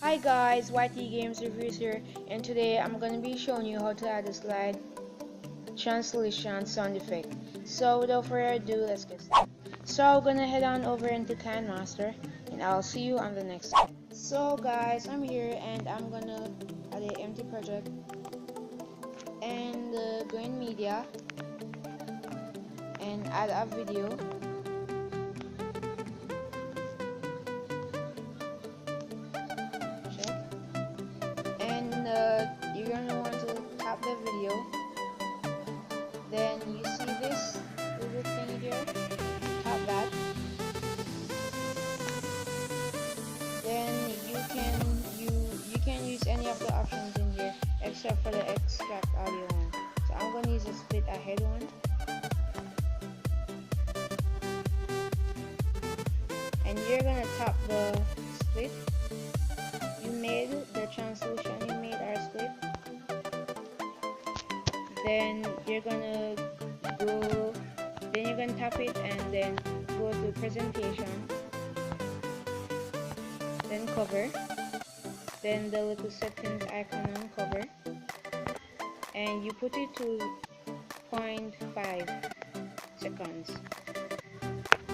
Hi guys, YT Games Reviews here, and today I'm gonna be showing you how to add a slide translation sound effect. So without further ado, let's get started. So I'm gonna head on over into KineMaster, and I'll see you on the next step. So guys, I'm here and I'm gonna add an empty project and go in media and add a video. Check. And you're gonna want to tap the video. Then you see this little thing here, tap that. Then you can use any of the options in here except for the extract audio one. So I'm gonna use a split ahead one. And you're gonna tap the split you made, the translation you made are split. Then you're gonna tap it and then go to presentation, then cover, then the little settings icon on cover, and you put it to 0.5 seconds.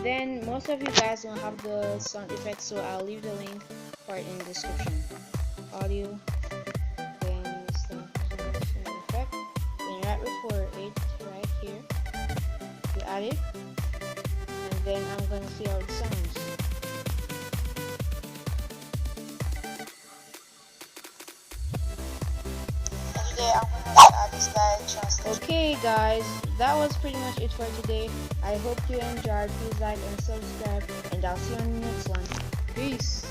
Then most of you guys don't have the sound effects, so I'll leave the link for it in the description. Audio, then sound effect, then right before it, right here, you add it, and then I'm gonna see how it sounds. And today I'm gonna add this slide translation. Okay guys, that was pretty much it for today. I hope you enjoyed. Please like and subscribe, and I'll see you on the next one. Peace.